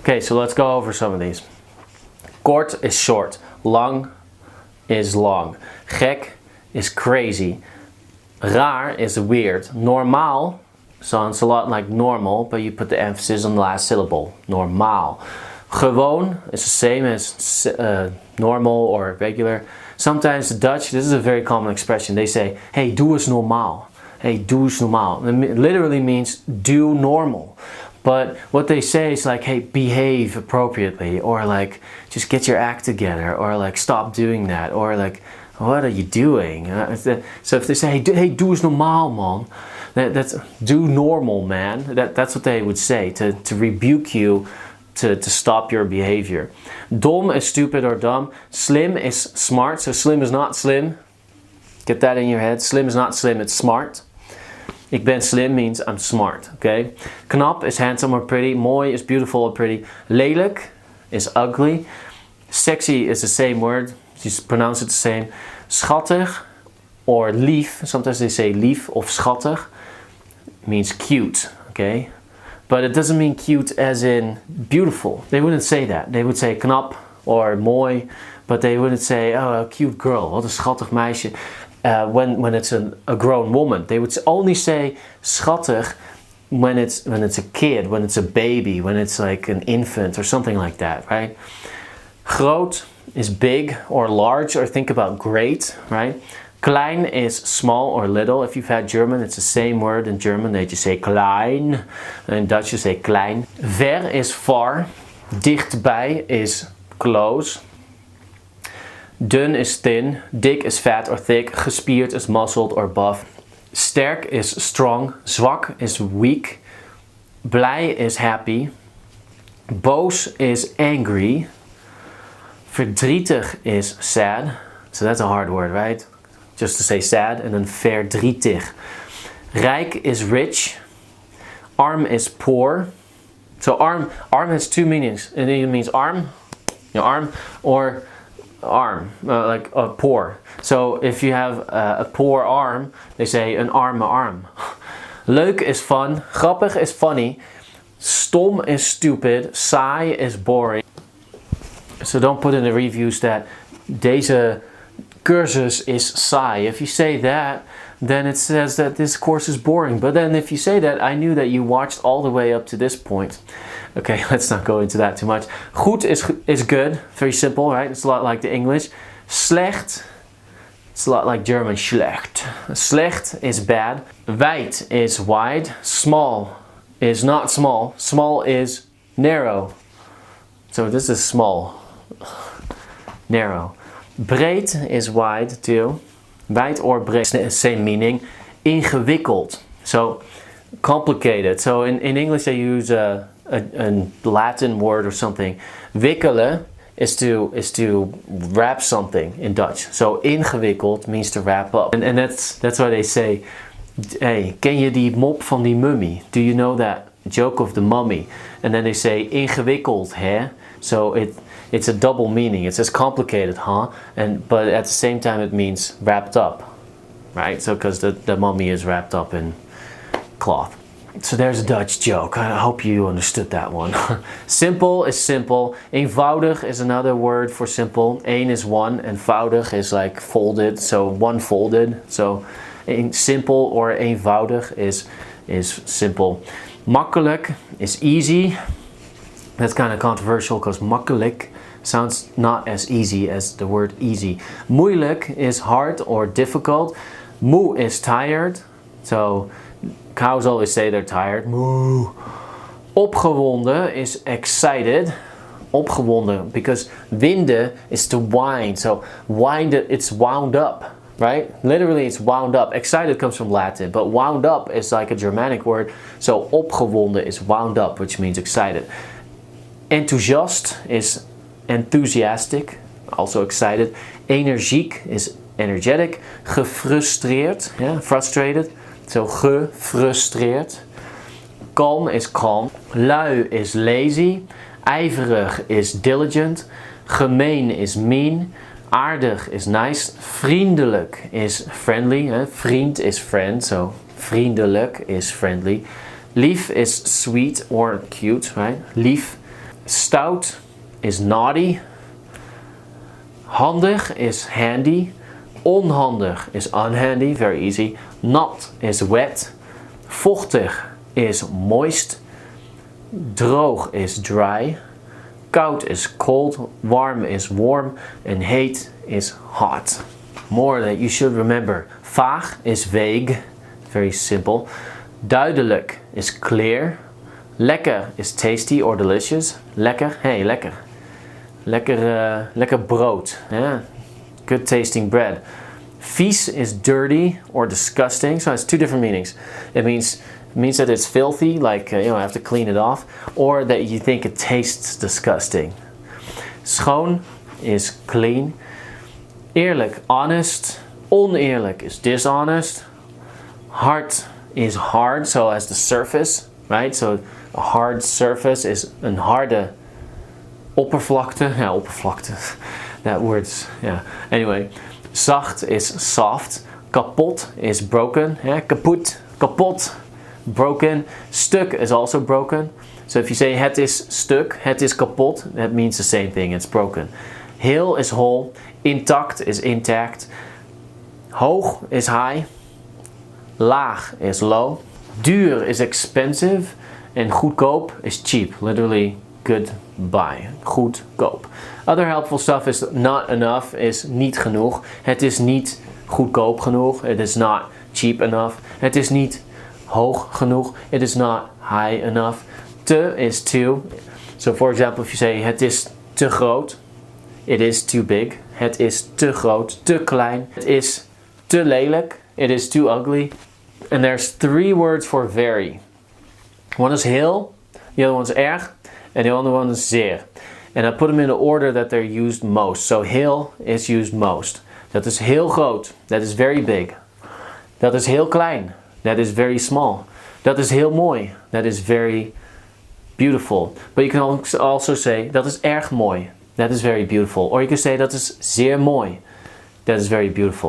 Okay, so let's go over some of these. Kort is short. Lang is long. Gek is crazy. Raar is weird. Normaal sounds a lot like normal, but you put the emphasis on the last syllable. Normaal. Gewoon is the same as normal or regular. Sometimes the Dutch, this is a very common expression, they say, hey, doe eens normaal. Hey, doe eens normaal. It literally means do normal. But what they say is like, hey, behave appropriately, or like, just get your act together, or like, stop doing that, or like, what are you doing? So if they say, hey, doe eens normaal, man, that's do normal, man. That's what they would say, to rebuke you, to stop your behavior. Dom is stupid or dumb. Slim is smart. So slim is not slim. Get that in your head. Slim is not slim, it's smart. Ik ben slim means I'm smart, okay? Knap is handsome or pretty. Mooi is beautiful or pretty. Lelijk is ugly. Sexy is the same word. You pronounce it the same. Schattig or lief. Sometimes they say lief of schattig. Means cute, okay? But it doesn't mean cute as in beautiful. They wouldn't say that. They would say knap or mooi. But they wouldn't say, oh, a cute girl. Wat een schattig meisje. When it's a grown woman, they would only say schattig when it's a kid, when it's a baby, when it's like an infant or something like that, right? Groot is big or large, or think about great, right? Klein is small or little. If you've had German, it's the same word in German. They just say klein. In Dutch you say klein. Ver is far. Dichtbij is close. Dun is thin, dik is fat or thick, gespierd is muscled or buff. Sterk is strong, zwak is weak, blij is happy, boos is angry, verdrietig is sad. So that's a hard word, right? Just to say sad, and then verdrietig. Rijk is rich, arm is poor. So arm has two meanings. It either means arm, your arm, or arm, like poor. So if you have a poor arm, they say an arme arm. Leuk is fun, grappig is funny, stom is stupid, saai is boring. So don't put in the reviews that deze cursus is saai. If you say that, then it says that this course is boring. But then if you say that, I knew that you watched all the way up to this point. Okay, let's not go into that too much. Goed is good. Very simple, right? It's a lot like the English. Slecht, it's a lot like German. Schlecht. Slecht is bad. Wijd is wide. Small is not small. Small is narrow. So this is small. Narrow. Breed is wide too. Wijd or breed, same meaning. Ingewikkeld. So complicated. So in English they use a Latin word or something. Wikkelen is to wrap something in Dutch. So ingewikkeld means to wrap up. And that's why they say, hey, ken je die mop van die mummie? Do you know that joke of the mummy? And then they say ingewikkeld, hè? So it's a double meaning. It says complicated, huh? But at the same time it means wrapped up, right? So because the mummy is wrapped up in cloth. So there's a Dutch joke. I hope you understood that one. Simple is simple. Eenvoudig is another word for simple. Een is one, and voudig is like folded. So one folded. So simple or eenvoudig is simple. Makkelijk is easy. That's kind of controversial because makkelijk sounds not as easy as the word easy. Moeilijk is hard or difficult. Moe is tired. So cows always say they're tired. Moo. Opgewonden is excited. Opgewonden, because winde is to wind. So wind it, it's wound up, right? Literally it's wound up. Excited comes from Latin, but wound up is like a Germanic word. So opgewonden is wound up, which means excited. Enthousiast is enthusiastic, also excited. Energiek is energetic. Gefrustreerd, yeah, frustrated. So gefrustreerd. Kalm is calm. Lui is lazy. Ijverig is diligent. Gemeen is mean. Aardig is nice. Vriendelijk is friendly. Vriend is friend, so vriendelijk is friendly. Lief is sweet or cute, right? Lief. Stout is naughty. Handig is handy. Onhandig is unhandy, very easy. Nat is wet. Vochtig is moist. Droog is dry. Koud is cold. Warm is warm. And heet is hot. More that you should remember. Vaag is vague, very simple. Duidelijk is clear. Lekker is tasty or delicious. Lekker, hey, lekker. Lekker brood. Yeah. Good tasting bread. Vies is dirty or disgusting. So it has two different meanings. It means that it's filthy, like you have to clean it off, or that you think it tastes disgusting. Schoon is clean. Eerlijk, honest. Oneerlijk is dishonest. Hard is hard, so as the surface, right? So a hard surface is een harde oppervlakte. Ja, oppervlakte. That word's, yeah. Anyway, zacht is soft. Kapot is broken. Yeah, kapot, broken. Stuk is also broken. So if you say het is stuk, het is kapot, that means the same thing, it's broken. Heel is whole. Intact is intact. Hoog is high. Laag is low. Duur is expensive. En goedkoop is cheap. Literally good buy. Goedkoop. Other helpful stuff is not enough is niet genoeg. Het is niet goedkoop genoeg. It is not cheap enough. Het is niet hoog genoeg. It is not high enough. Te is too. So for example, if you say het is te groot. It is too big. Het is te groot, te klein. Het is te lelijk. It is too ugly. And there's 3 words for very. One is heel, the other one is erg, and the other one is zeer. And I put them in the order that they're used most. So heel is used most. Dat is heel groot. That is very big. Dat is heel klein. That is very small. Dat is heel mooi. That is very beautiful. But you can also say dat is erg mooi. That is very beautiful. Or you can say dat is zeer mooi. That is very beautiful.